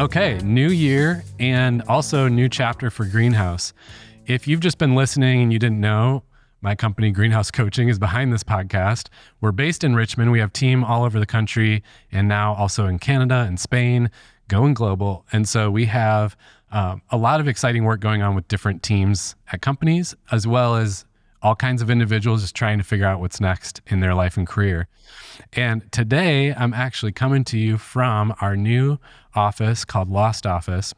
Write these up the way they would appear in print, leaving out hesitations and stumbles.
Okay, new year and also new chapter for Greenhouse. If you've just been listening and you didn't know, my company, Greenhouse Coaching, is behind this podcast. We're based in Richmond. We have team all over the country and now also in Canada and Spain, going global. And so we have a lot of exciting work going on with different teams at companies, as well as all kinds of individuals just trying to figure out what's next in their life and career. And today I'm actually coming to you from our new office called Lost Office.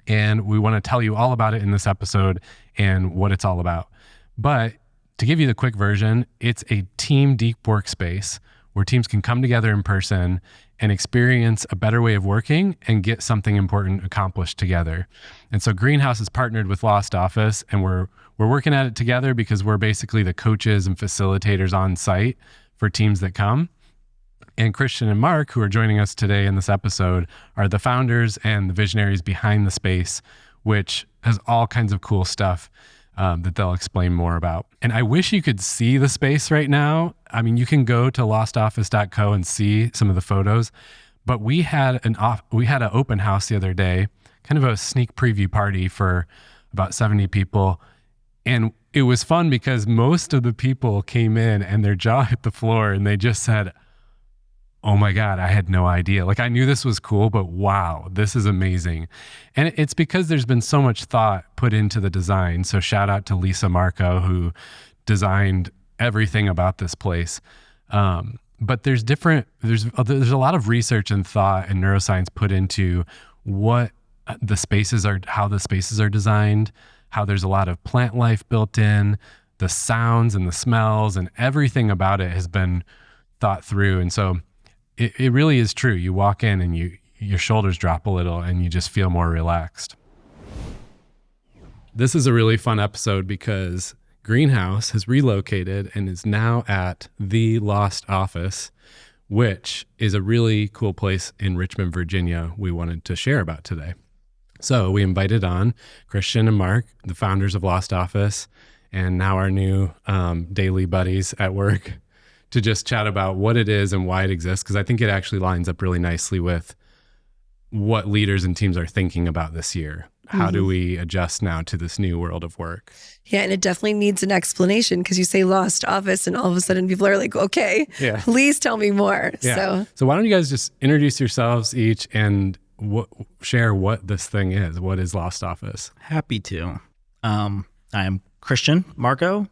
And we want to tell you all about it in this episode and what it's all about. But to give you the quick version, it's a team deep workspace where teams can come together in person and experience a better way of working and get something important accomplished together. And so Greenhouse is partnered with Lost Office, and we're working at it together because we're basically the coaches and facilitators on site for teams that come. And Christian and Mark, who are joining us today in this episode, are the founders and the visionaries behind the space, which has all kinds of cool stuff that they'll explain more about. And I wish you could see the space right now. I mean, you can go to lostoffice.co and see some of the photos, but we had an open house the other day, kind of a sneak preview party for about 70 people. And it was fun because most of the people came in and their jaw hit the floor and they just said, "Oh my God, I had no idea. Like, I knew this was cool, but wow, this is amazing." And it's because there's been so much thought put into the design. So shout out to Lisa Markow, who designed everything about this place. But there's a lot of research and thought and neuroscience put into what the spaces are, how the spaces are designed, how there's a lot of plant life built in, the sounds and the smells and everything about it has been thought through. And so it really is true. You walk in and your shoulders drop a little and you just feel more relaxed. This is a really fun episode because Greenhouse has relocated and is now at the Lost Office, which is a really cool place in Richmond, Virginia, we wanted to share about today. So we invited on Christian and Mark, the founders of Lost Office, and now our new daily buddies at work, to just chat about what it is and why it exists, because I think it actually lines up really nicely with what leaders and teams are thinking about this year. How do we adjust now to this new world of work? Yeah, and it definitely needs an explanation because you say Lost Office and all of a sudden people are like, okay, please tell me more. Yeah. So why don't you guys just introduce yourselves each and share what this thing is. What is Lost Office? Happy to. I am Christian Markow,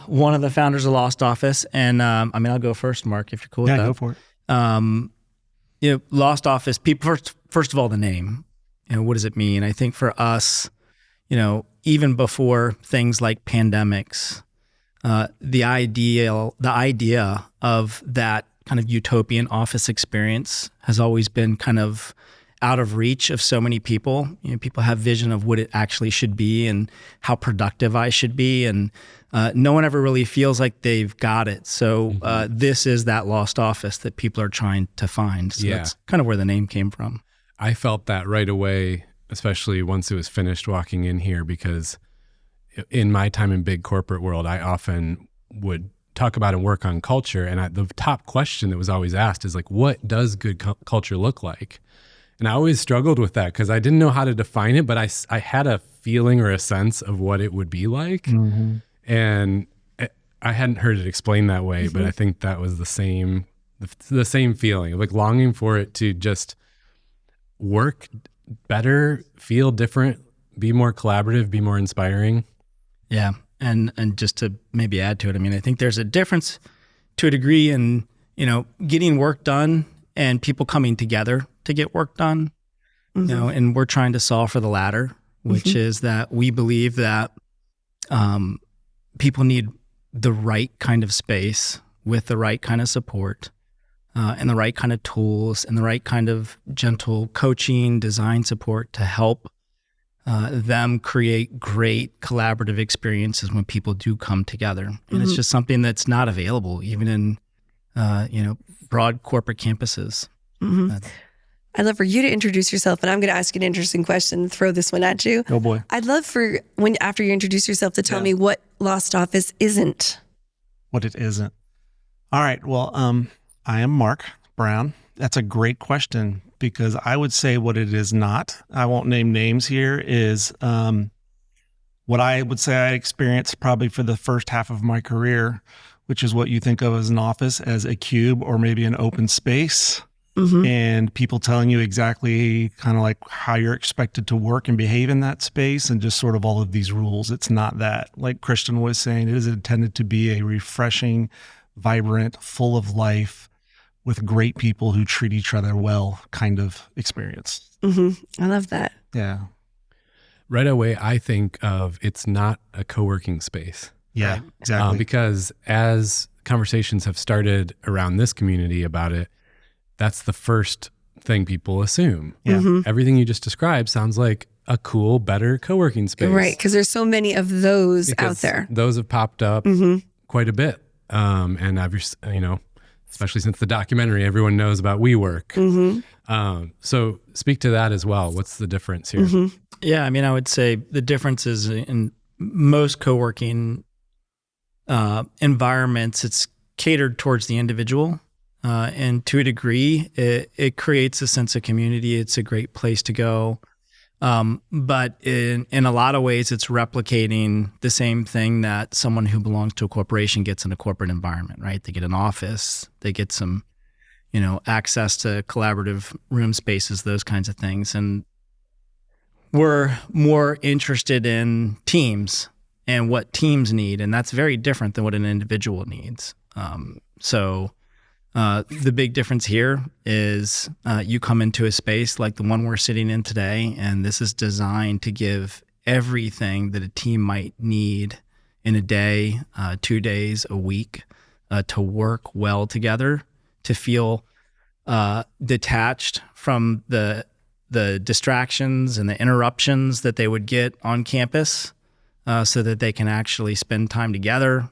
one of the founders of Lost Office. And I'll go first, Mark, if you're cool with that. Yeah, go for it. Lost Office, people, first of all, the name, what does it mean? I think for us, even before things like pandemics, the idea of that kind of utopian office experience has always been kind of out of reach of so many people. People have vision of what it actually should be and how productive I should be. And no one ever really feels like they've got it. So this is that lost office that people are trying to find. So that's kind of where the name came from. I felt that right away, especially once it was finished walking in here, because in my time in big corporate world, I often would talk about and work on culture. And the top question that was always asked is like, what does good culture look like? And I always struggled with that because I didn't know how to define it, but I had a feeling or a sense of what it would be like. Mm-hmm. And I hadn't heard it explained that way, but I think that was the same feeling of like longing for it to just work better, feel different, be more collaborative, be more inspiring. Yeah. And just to maybe add to it, I think there's a difference to a degree in, getting work done and people coming together to get work done, and we're trying to solve for the latter, which is that we believe that people need the right kind of space with the right kind of support and the right kind of tools and the right kind of gentle coaching, design support to help them create great collaborative experiences when people do come together. And it's just something that's not available even in, broad corporate campuses. I'd love for you to introduce yourself, and I'm going to ask you an interesting question and throw this one at you. Oh boy. I'd love for after you introduce yourself to tell me what Lost Office isn't. What it isn't. All right. Well, I am Mark Brown. That's a great question because I would say what it is not. I won't name names here, is what I would say I experienced probably for the first half of my career, which is what you think of as an office, as a cube or maybe an open space. And people telling you exactly kind of like how you're expected to work and behave in that space, and just sort of all of these rules. It's not that. Like Christian was saying, it is intended to be a refreshing, vibrant, full of life, with great people who treat each other well kind of experience. I love that. Yeah. Right away, I think of it's not a co-working space. Yeah, Right. exactly. Because as conversations have started around this community about it, that's the first thing people assume. Yeah. Everything you just described sounds like a cool, better co-working space. Right, because there's so many of those out Because there. Those have popped up quite a bit. And I've, especially since the documentary, everyone knows about WeWork. So speak to that as well. What's the difference here? Yeah, I mean, I would say the difference is in most co-working environments, it's catered towards the individual. And to a degree, it creates a sense of community. It's a great place to go. But in a lot of ways, it's replicating the same thing that someone who belongs to a corporation gets in a corporate environment, right? They get an office, they get some, access to collaborative room spaces, those kinds of things. And we're more interested in teams and what teams need. And that's very different than what an individual needs. The big difference here is you come into a space like the one we're sitting in today, and this is designed to give everything that a team might need in a day, 2 days, a week, to work well together, to feel detached from the distractions and the interruptions that they would get on campus, so that they can actually spend time together,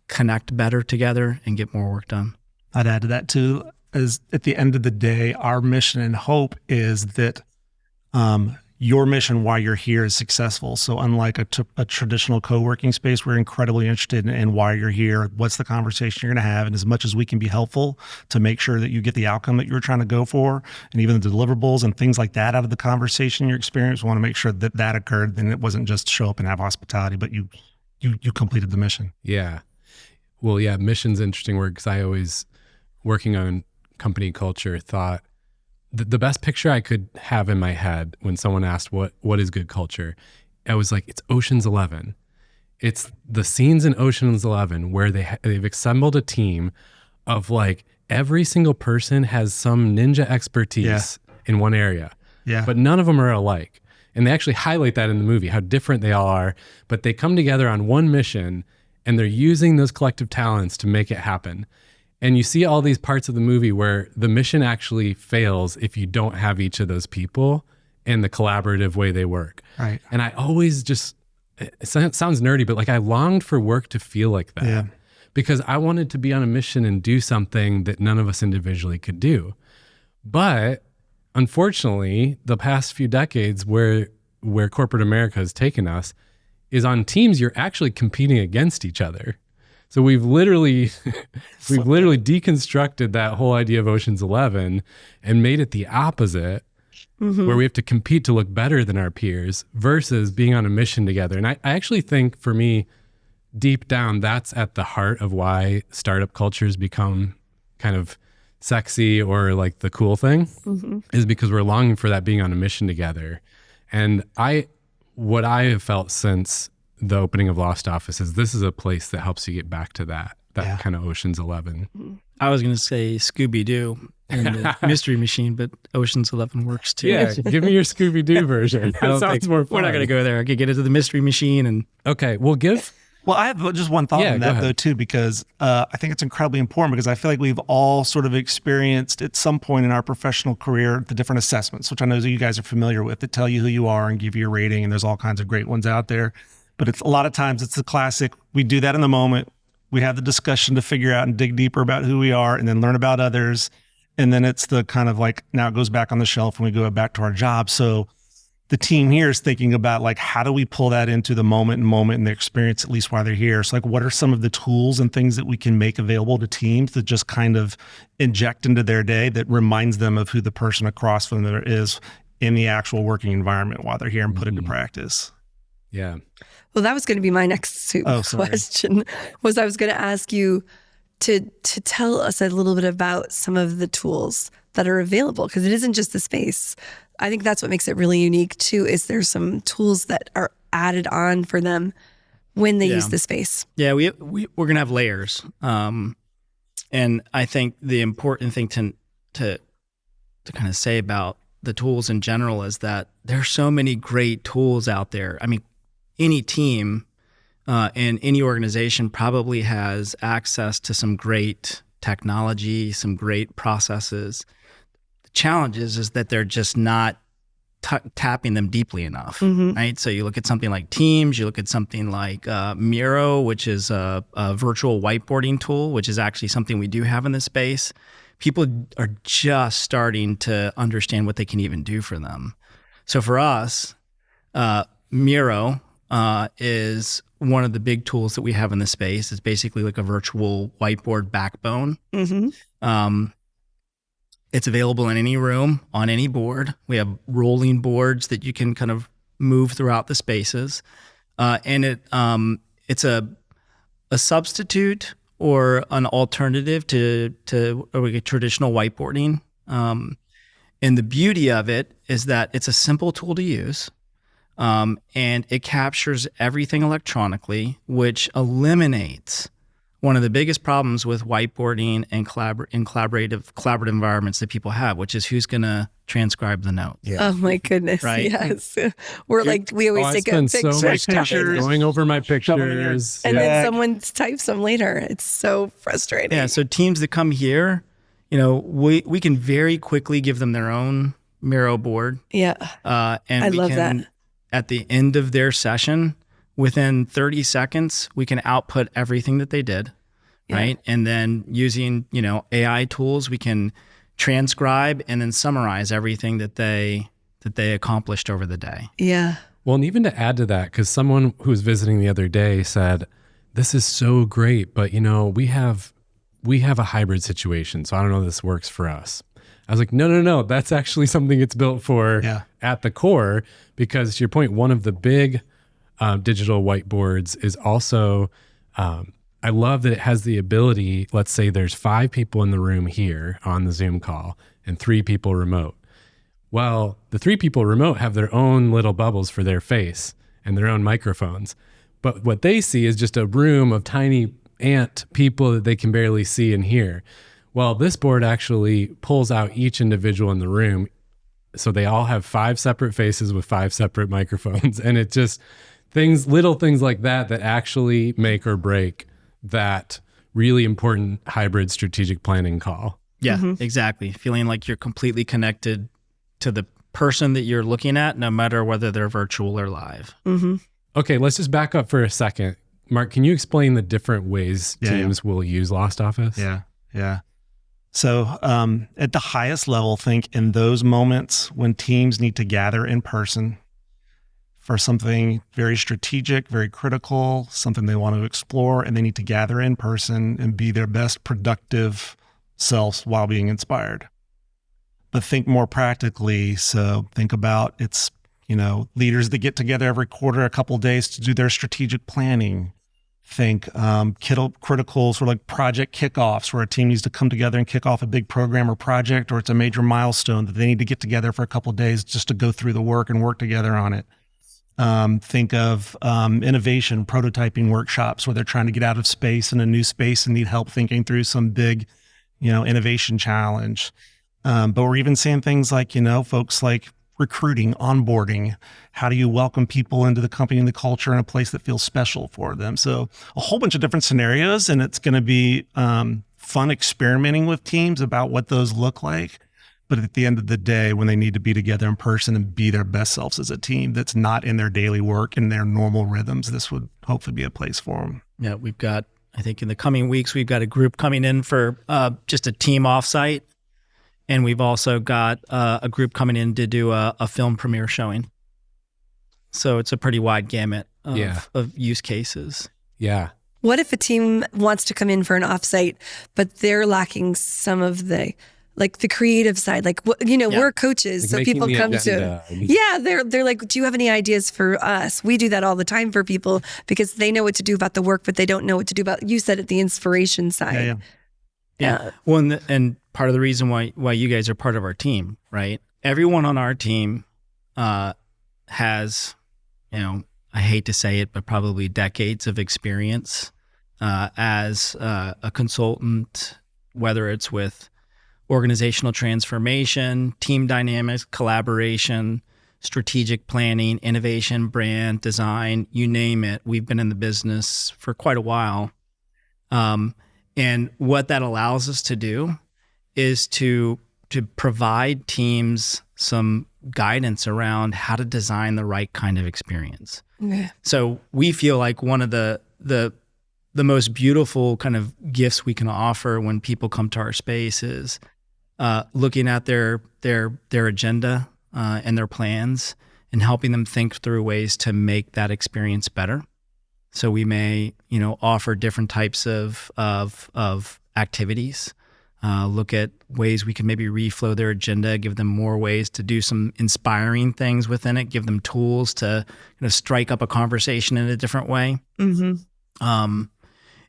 connect better together, and get more work done. I'd add to that too, as at the end of the day, our mission and hope is that your mission while you're here is successful. So unlike a traditional co-working space, we're incredibly interested in why you're here, what's the conversation you're going to have, and as much as we can be helpful to make sure that you get the outcome that you're trying to go for, and even the deliverables and things like that out of the conversation, your experience, we want to make sure that that occurred, and it wasn't just show up and have hospitality, but you completed the mission. Yeah. Well, yeah, mission's interesting word, because I always, working on company culture, thought the best picture I could have in my head when someone asked what is good culture, I was like, it's Ocean's 11. It's the scenes in Ocean's 11 where they've assembled a team of like every single person has some ninja expertise in one area, but none of them are alike. And they actually highlight that in the movie, how different they all are, but they come together on one mission and they're using those collective talents to make it happen. And you see all these parts of the movie where the mission actually fails if you don't have each of those people in the collaborative way they work. Right. And I always it sounds nerdy, but like I longed for work to feel like that, because I wanted to be on a mission and do something that none of us individually could do. But unfortunately, the past few decades where corporate America has taken us is on teams, you're actually competing against each other. So we've literally deconstructed that whole idea of Ocean's 11 and made it the opposite, where we have to compete to look better than our peers versus being on a mission together. And I actually think, for me, deep down, that's at the heart of why startup cultures become kind of sexy or like the cool thing, is because we're longing for that being on a mission together. And what I have felt since the opening of Lost Office is this is a place that helps you get back to that kind of Ocean's 11. I was going to say Scooby-Doo and the Mystery Machine, but Ocean's 11 works too. Yeah, give me your Scooby-Doo version. That sounds more fun. We're not going to go there. I could get into the Mystery Machine and... Okay, well, Well, I have just one thought on that, though, too, because I think it's incredibly important, because I feel like we've all sort of experienced at some point in our professional career the different assessments, which I know that you guys are familiar with, that tell you who you are and give you a rating, and there's all kinds of great ones out there. But it's a lot of times it's the classic, we do that in the moment, we have the discussion to figure out and dig deeper about who we are and then learn about others. And then it's the kind of like, now it goes back on the shelf and we go back to our job. So the team here is thinking about like, how do we pull that into the moment and the experience, at least while they're here? So like, what are some of the tools and things that we can make available to teams that just kind of inject into their day that reminds them of who the person across from them is in the actual working environment while they're here and put into practice? Yeah. Well, that was going to be my next question. Was I was going to ask you to tell us a little bit about some of the tools that are available, because it isn't just the space. I think that's what makes it really unique too, is there's some tools that are added on for them when they use the space. Yeah, we're going to have layers. And I think the important thing to kind of say about the tools in general is that there's so many great tools out there. I mean, any team and any organization probably has access to some great technology, some great processes. The challenge is that they're just not tapping them deeply enough, right? So you look at something like Teams, you look at something like Miro, which is a virtual whiteboarding tool, which is actually something we do have in this space. People are just starting to understand what they can even do for them. So for us, Miro is one of the big tools that we have in the space. It's basically like a virtual whiteboard backbone. It's available in any room, on any board. We have rolling boards that you can kind of move throughout the spaces. And it's a substitute or an alternative to traditional whiteboarding. And the beauty of it is that it's a simple tool to use. And it captures everything electronically, which eliminates one of the biggest problems with whiteboarding and collaborative environments that people have, which is who's going to transcribe the note. Oh my goodness! Right? Yes, we always take a picture, so much time going over my pictures, and then someone types them later. It's so frustrating. Yeah. So teams that come here, we can very quickly give them their own Miro board. Yeah. And I love that. At the end of their session, within 30 seconds, we can output everything that they did, right? And then using, AI tools, we can transcribe and then summarize everything that they accomplished over the day. Yeah. Well, and even to add to that, because someone who was visiting the other day said, this is so great, but we have a hybrid situation, so I don't know if this works for us. I was like, no, that's actually something it's built for at the core, because to your point, one of the big digital whiteboards is also, I love that it has the ability, let's say there's 5 people in the room here on the Zoom call and 3 people remote. Well, the 3 people remote have their own little bubbles for their face and their own microphones. But what they see is just a room of tiny ant people that they can barely see and hear. Well, this board actually pulls out each individual in the room. So they all have 5 separate faces with 5 separate microphones. And it just, little things like that actually make or break that really important hybrid strategic planning call. Yeah, exactly. Feeling like you're completely connected to the person that you're looking at, no matter whether they're virtual or live. Okay, let's just back up for a second. Mark, can you explain the different ways teams will use Lost Office? Yeah. So at the highest level, think in those moments when teams need to gather in person for something very strategic, very critical, something they want to explore, and they need to gather in person and be their best productive selves while being inspired. But think more practically. So think about it's, leaders that get together every quarter, a couple of days to do their strategic planning. Think critical sort of like project kickoffs where a team needs to come together and kick off a big program or project, or it's a major milestone that they need to get together for a couple of days just to go through the work and work together on it. Think of innovation, prototyping workshops where they're trying to get out of space in a new space and need help thinking through some big, innovation challenge. But we're even seeing things like, folks like recruiting, onboarding. How do you welcome people into the company and the culture in a place that feels special for them? So a whole bunch of different scenarios, and it's going to be fun experimenting with teams about what those look like. But at the end of the day, when they need to be together in person and be their best selves as a team that's not in their daily work and their normal rhythms, this would hopefully be a place for them. Yeah, we've got, I think in the coming weeks, we've got a group coming in for just a team offsite. And we've also got a group coming in to do a film premiere showing. So it's a pretty wide gamut of use cases. Yeah. What if a team wants to come in for an offsite, but they're lacking some of the creative side? We're coaches, so people come to, they're like, do you have any ideas for us? We do that all the time for people because they know what to do about the work, but they don't know what to do about, you said it, the inspiration side. Yeah. Well, and part of the reason why you guys are part of our team, right? Everyone on our team has, I hate to say it, but probably decades of experience as a consultant, whether it's with organizational transformation, team dynamics, collaboration, strategic planning, innovation, brand, design, you name it. We've been in the business for quite a while. And what that allows us to do is to provide teams some guidance around how to design the right kind of experience. Okay. So we feel like one of the most beautiful kind of gifts we can offer when people come to our space is looking at their agenda and their plans and helping them think through ways to make that experience better. So we may, offer different types of activities, look at ways we can maybe reflow their agenda, give them more ways to do some inspiring things within it, give them tools to strike up a conversation in a different way. Mm-hmm.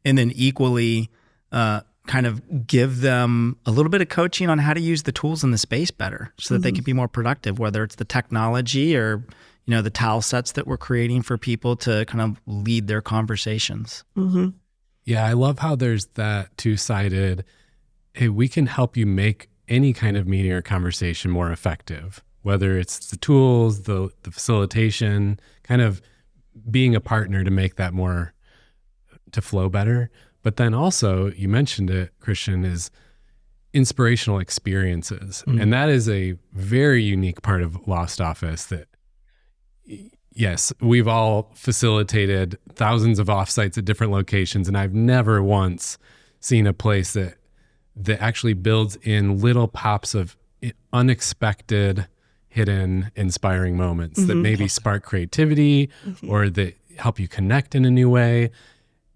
And then equally, kind of give them a little bit of coaching on how to use the tools in the space better so that they can be more productive, whether it's the technology or, the towel sets that we're creating for people to kind of lead their conversations. Mm-hmm. Yeah, I love how there's that two-sided, hey, we can help you make any kind of meeting or conversation more effective, whether it's the tools, the facilitation, kind of being a partner to make that more, to flow better. But then also, you mentioned it, Christian, is inspirational experiences. Mm-hmm. And that is a very unique part of Lost Office that, yes, we've all facilitated thousands of offsites at different locations, and I've never once seen a place that actually builds in little pops of unexpected, hidden, inspiring moments that maybe spark creativity or that help you connect in a new way.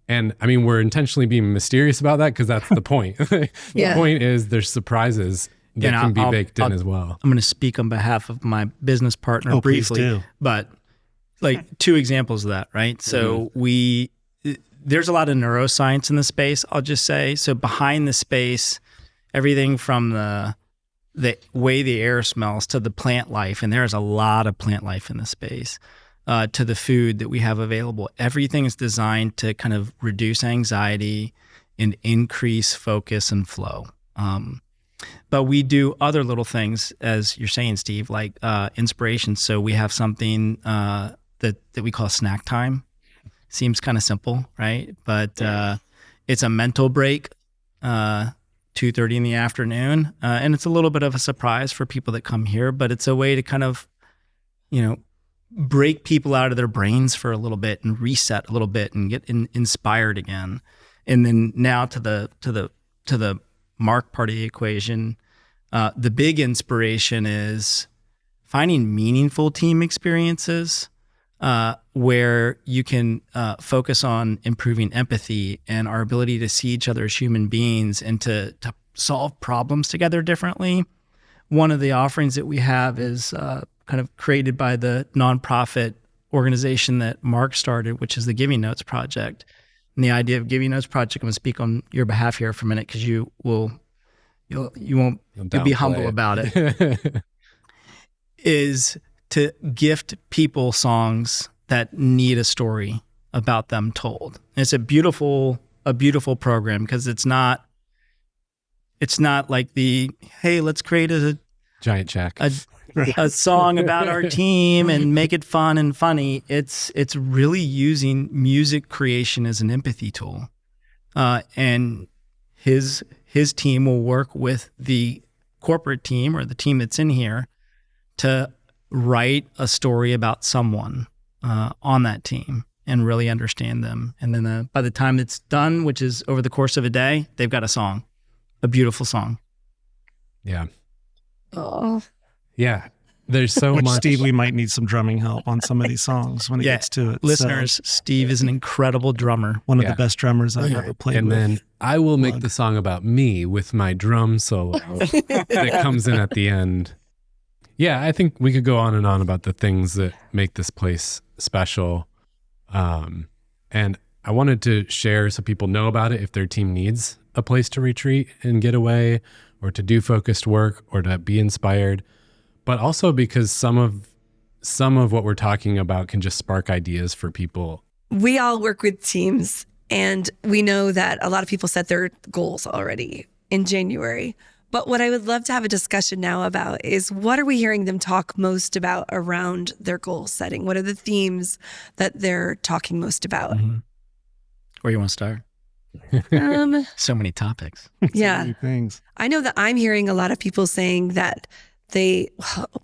And I mean, we're intentionally being mysterious about that because that's the point. The point is there's surprises that can be baked in as well. I'm going to speak on behalf of my business partner briefly, but two examples of that, right? So there's a lot of neuroscience in the space, I'll just say. So behind the space, everything from the way the air smells to the plant life, and there's a lot of plant life in the space, to the food that we have available. Everything is designed to kind of reduce anxiety and increase focus and flow. But we do other little things, as you're saying, Steve, like inspiration. So we have something that we call snack time. Seems kind of simple, right? But it's a mental break, 2:30 in the afternoon. And it's a little bit of a surprise for people that come here, but it's a way to kind of, break people out of their brains for a little bit and reset a little bit and get inspired again. And then now to the Mark part of the equation, the big inspiration is finding meaningful team experiences where you can focus on improving empathy and our ability to see each other as human beings and to solve problems together differently. One of the offerings that we have is kind of created by the nonprofit organization that Mark started, which is the Giving Notes Project. And the idea of Giving Notes Project, I'm going to speak on your behalf here for a minute because you'll be humble about it, is to gift people songs that need a story about them told. And it's a beautiful program because it's not like hey, let's create a giant check. A song about our team and make it fun and funny. It's really using music creation as an empathy tool. And his team will work with the corporate team or the team that's in here to write a story about someone on that team and really understand them. And then by the time it's done, which is over the course of a day, they've got a song, a beautiful song. Yeah. Oh. Yeah. There's so Which, much. Steve, we might need some drumming help on some of these songs when it gets to it. Listeners, So, Steve is an incredible drummer. one of the best drummers I've ever played and with. then I will make the song about me with my drum solo that comes in at the end. Yeah, I think we could go on and on about the things that make this place special. And I wanted to share so people know about it if their team needs a place to retreat and get away, or to do focused work, or to be inspired. But also because some of what we're talking about can just spark ideas for people. We all work with teams, and we know that a lot of people set their goals already in January. But what I would love to have a discussion now about is, what are we hearing them talk most about around their goal setting? What are the themes that they're talking most about? Mm-hmm. Where you want to start? So many topics. Yeah. So many things. I know that I'm hearing a lot of people saying that we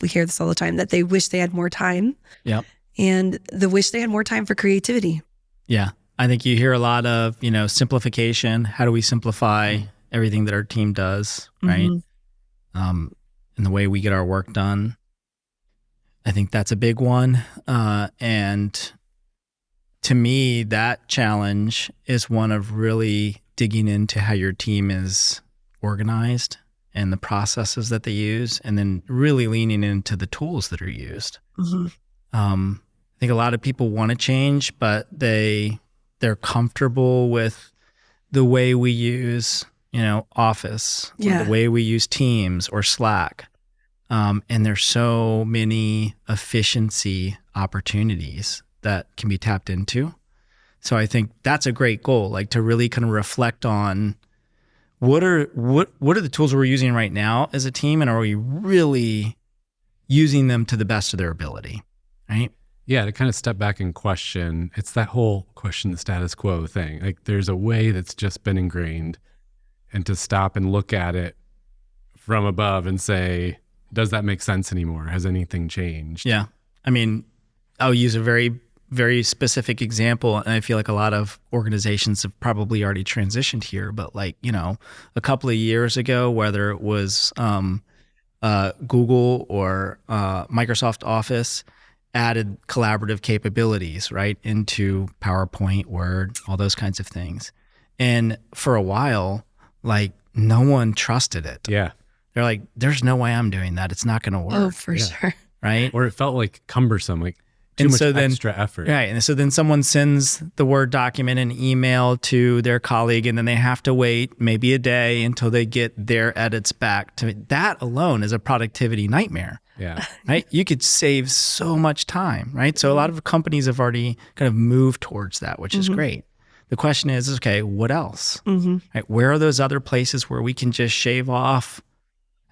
hear this all the time, that they wish they had more time. Yep. And the wish they had more time for creativity. Yeah. I think you hear a lot of, simplification. How do we simplify everything that our team does, right? And the way we get our work done. I think that's a big one. And to me, that challenge is one of really digging into how your team is organized and the processes that they use, and then really leaning into the tools that are used. I think a lot of people want to change, but they're comfortable with the way we use, Office, or the way we use Teams or Slack. And there's so many efficiency opportunities that can be tapped into. So I think that's a great goal, like to really kind of reflect on what are the tools we're using right now as a team, and are we really using them to the best of their ability, right? Yeah, to kind of step back and question. It's that whole question the status quo thing. Like, there's a way that's just been ingrained, and to stop and look at it from above and say, does that make sense anymore? Has anything changed? Yeah. I mean, I'll use a very, very specific example, and I feel like a lot of organizations have probably already transitioned here, but a couple of years ago, whether it was Google or Microsoft Office, added collaborative capabilities, right, into PowerPoint, Word, all those kinds of things. And for a while, no one trusted it. Yeah. They're like, there's no way I'm doing that. It's not going to work. Oh, for sure. Right? Or it felt like cumbersome, like too much extra effort. Right. And so then someone sends the Word document and email to their colleague, and then they have to wait maybe a day until they get their edits back. That alone is a productivity nightmare. Yeah. Right. You could save so much time. Right. So a lot of companies have already kind of moved towards that, which is great. The question is, okay, what else? Right? Where are those other places where we can just shave off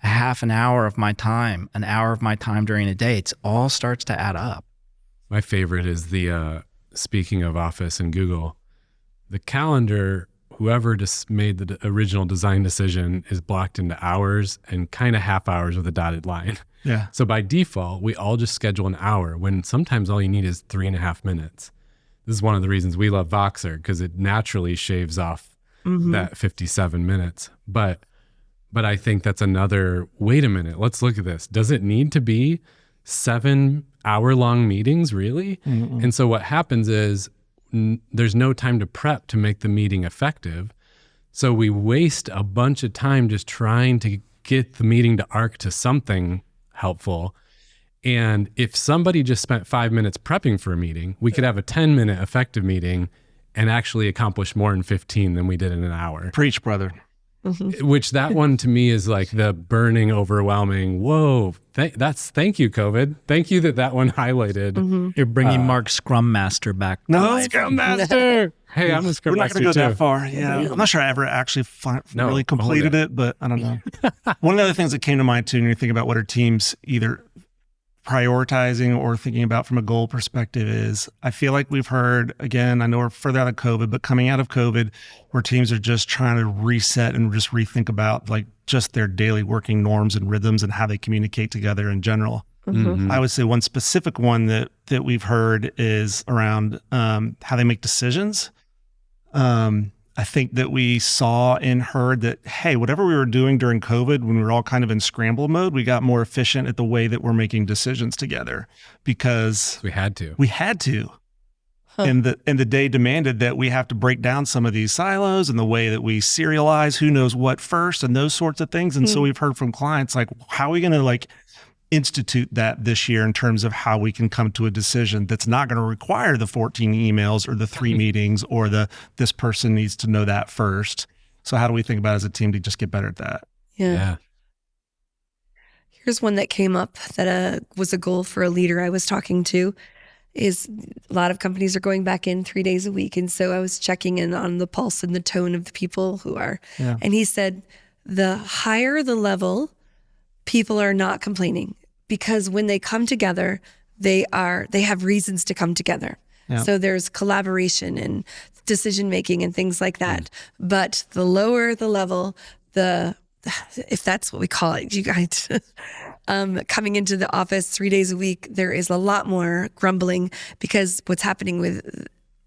a half an hour of my time, an hour of my time during a day? It all starts to add up. My favorite is speaking of Office and Google, the calendar, whoever just made the original design decision, is blocked into hours and kind of half hours with a dotted line. Yeah. So by default, we all just schedule an hour when sometimes all you need is 3.5 minutes. This is one of the reasons we love Voxer, because it naturally shaves off that 57 minutes. But I think that's another, wait a minute, let's look at this. Does it need to be 7-hour-long meetings, really? And so what happens is there's no time to prep to make the meeting effective. So we waste a bunch of time just trying to get the meeting to arc to something helpful. And if somebody just spent 5 minutes prepping for a meeting, we could have a 10-minute effective meeting and actually accomplish more in 15 than we did in an hour. Preach, brother. Which that one to me is like the burning, overwhelming, whoa, thank you, COVID. Thank you that one highlighted. You're bringing Mark Scrum Master back. No, Scrum Master. Hey, I'm a Scrum We're not Master going to go too. that far. Yeah. I'm not sure I ever actually really completed hold it, but I don't know. One of the other things that came to mind too, when you think about what are teams either prioritizing or thinking about from a goal perspective, is I feel like we've heard, again, I know we're further out of COVID, but coming out of COVID, where teams are just trying to reset and just rethink about just their daily working norms and rhythms and how they communicate together in general. I would say one specific one that we've heard is around how they make decisions. I think that we saw and heard that, hey, whatever we were doing during COVID, when we were all kind of in scramble mode, we got more efficient at the way that we're making decisions together because We had to. we had to. And the day demanded that we have to break down some of these silos and the way that we serialize who knows what first and those sorts of things. And so we've heard from clients like, how are we going to like institute that this year in terms of how we can come to a decision that's not going to require the 14 emails or the 3 meetings or this person needs to know that first. So how do we think about it as a team to just get better at that? Yeah. Here's one that came up that was a goal for a leader I was talking to. Is a lot of companies are going back in 3 days a week. And so I was checking in on the pulse and the tone of the people who are. Yeah. And he said, the higher the level, people are not complaining because when they come together, they have reasons to come together. Yeah. So there's collaboration and decision making and things like that. But the lower the level, if that's what we call it, you guys, coming into the office 3 days a week, there is a lot more grumbling because what's happening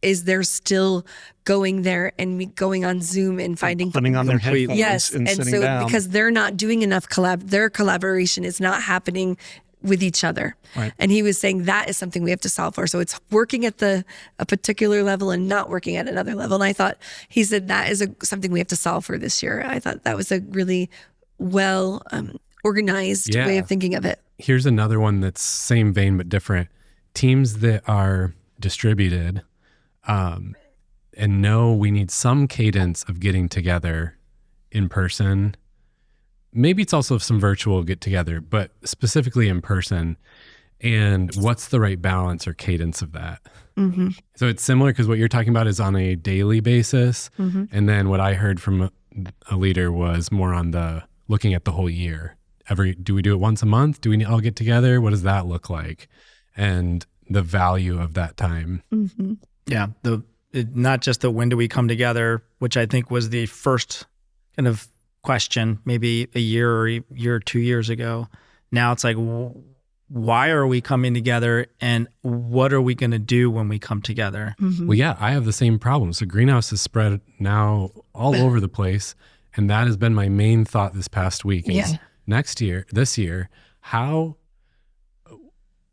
is they're still going there and going on Zoom and putting on their headphones. Yes, and so down. Because they're not doing enough their collaboration is not happening with each other. Right. And he was saying that is something we have to solve for. So it's working at a particular level and not working at another level. And he said that is something we have to solve for this year. I thought that was a really well organized way of thinking of it. Here's another one that's same vein but different. Teams that are distributed and know we need some cadence of getting together in person. Maybe it's also some virtual get together, but specifically in person. And what's the right balance or cadence of that? Mm-hmm. So it's similar because what you're talking about is on a daily basis. Mm-hmm. And then what I heard from a leader was more on the looking at the whole year. Do we do it once a month? Do we all get together? What does that look like? And the value of that time. Mm-hmm. Yeah. Not just the when do we come together, which I think was the first kind of question, maybe a year or 2 years ago. Now it's like, why are we coming together and what are we going to do when we come together? Mm-hmm. Well, yeah, I have the same problem. So Greenhouse is spread now all over the place. And that has been my main thought this past week is this year,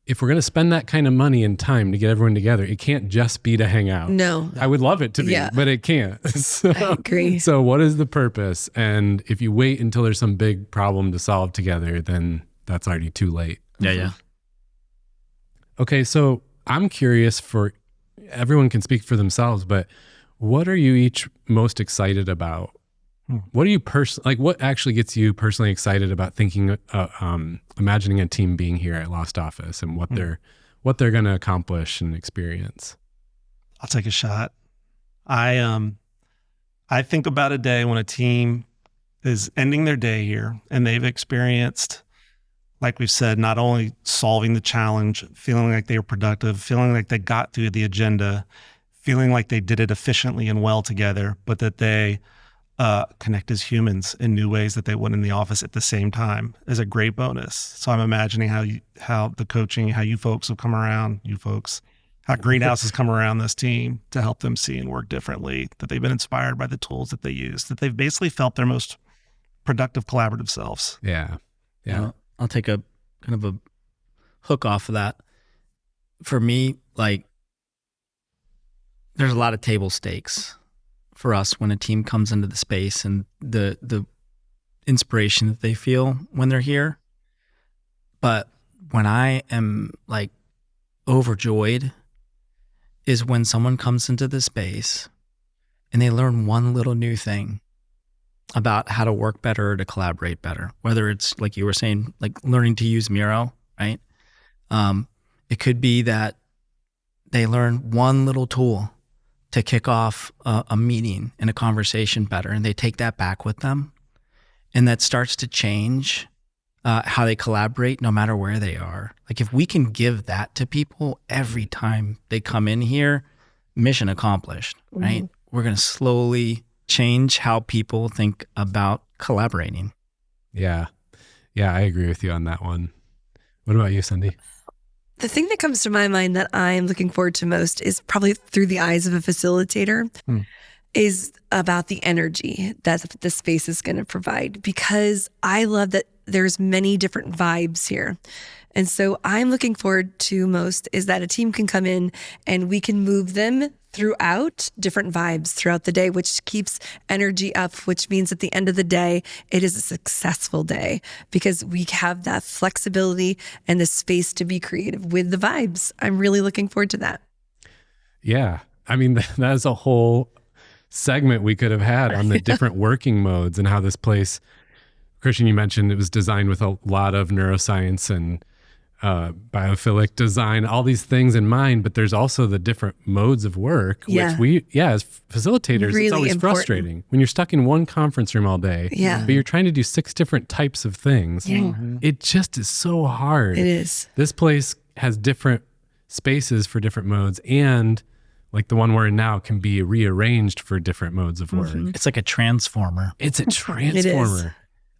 if we're going to spend that kind of money and time to get everyone together, it can't just be to hang out. No. I would love it to be, but it can't. So, I agree. So what is the purpose? And if you wait until there's some big problem to solve together, then that's already too late. Yeah. Okay, so I'm curious everyone can speak for themselves, but what are you each most excited about? What are you what actually gets you personally excited about thinking, imagining a team being here at Lost Office and what they're going to accomplish and experience? I'll take a shot. I think about a day when a team is ending their day here and they've experienced, like we've said, not only solving the challenge, feeling like they were productive, feeling like they got through the agenda, feeling like they did it efficiently and well together, but that they connect as humans in new ways that they would in the office at the same time is a great bonus. So I'm imagining how the coaching, how you folks have come around, how Greenhouse has come around this team to help them see and work differently, that they've been inspired by the tools that they use, that they've basically felt their most productive collaborative selves. Yeah. I'll take a kind of a hook off of that. For me, like, there's a lot of table stakes for us when a team comes into the space and the inspiration that they feel when they're here. But when I am like overjoyed is when someone comes into the space and they learn one little new thing about how to work better or to collaborate better, whether it's like you were saying, like learning to use Miro, right? It could be that they learn one little tool to kick off a meeting and a conversation better, and they take that back with them, and that starts to change how they collaborate no matter where they are. Like if we can give that to people every time they come in here, mission accomplished, right? Mm-hmm. We're going to slowly change how people think about collaborating. Yeah, I agree with you on that one. What about you, Cindy? The thing that comes to my mind that I am looking forward to most is probably through the eyes of a facilitator. is about the energy that the space is going to provide, because I love that there's many different vibes here. And so I'm looking forward to most is that a team can come in and we can move them throughout different vibes throughout the day, which keeps energy up, which means at the end of the day, it is a successful day because we have that flexibility and the space to be creative with the vibes. I'm really looking forward to that. Yeah. I mean, that is a whole segment we could have had on the different working modes and how this place, Christian, you mentioned it was designed with a lot of neuroscience and biophilic design, all these things in mind, but there's also the different modes of work, which as facilitators, really it's always important. Frustrating when you're stuck in one conference room all day, but you're trying to do 6 different types of things. It just is so hard. It is. This place has different spaces for different modes, and like the one we're in now can be rearranged for different modes of work. It's like a transformer. It's a transformer.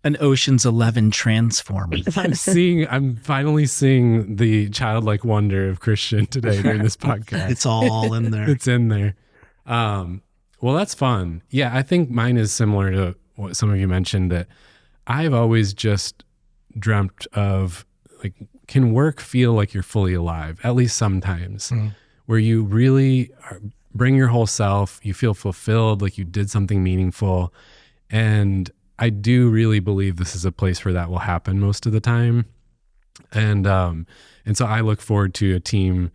An Ocean's 11 transformer. I'm finally seeing the childlike wonder of Christian today during this podcast. It's all in there. It's in there. Well, that's fun. Yeah, I think mine is similar to what some of you mentioned, that I've always just dreamt of, like, can work feel like you're fully alive, at least sometimes, where you really bring your whole self, you feel fulfilled, like you did something meaningful. And I do really believe this is a place where that will happen most of the time. And so I look forward to a team,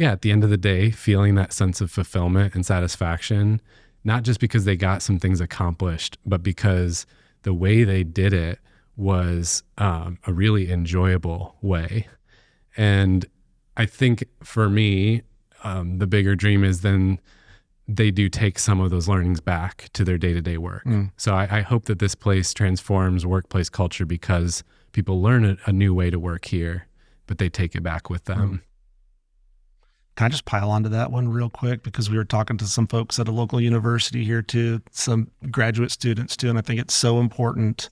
at the end of the day, feeling that sense of fulfillment and satisfaction, not just because they got some things accomplished, but because the way they did it was a really enjoyable way. And I think for me, the bigger dream is then they do take some of those learnings back to their day-to-day work. So I hope that this place transforms workplace culture because people learn a new way to work here, but they take it back with them. Can I just pile onto that one real quick? Because we were talking to some folks at a local university here too, some graduate students too, and I think it's so important.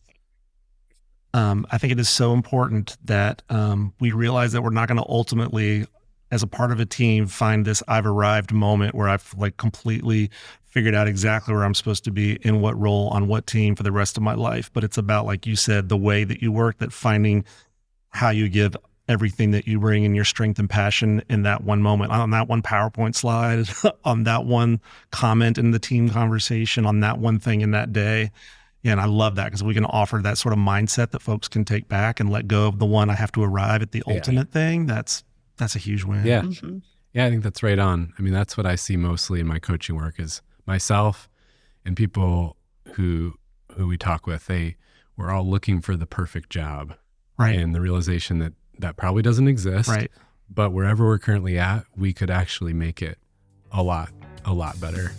I think it is so important that we realize that we're not going to ultimately, as a part of a team, find this I've arrived moment where I've like completely figured out exactly where I'm supposed to be in what role on what team for the rest of my life. But it's about, like you said, the way that you work, that finding how you give everything that you bring in your strength and passion in that one moment, on that one PowerPoint slide, on that one comment in the team conversation, on that one thing in that day. Yeah, and I love that because we can offer that sort of mindset that folks can take back and let go of the one I have to arrive at the ultimate thing. That's a huge win. Yeah. Yeah, I think that's right on. I mean, that's what I see mostly in my coaching work is myself and people who we talk with. We're all looking for the perfect job. Right. And the realization that probably doesn't exist. Right. But wherever we're currently at, we could actually make it a lot better.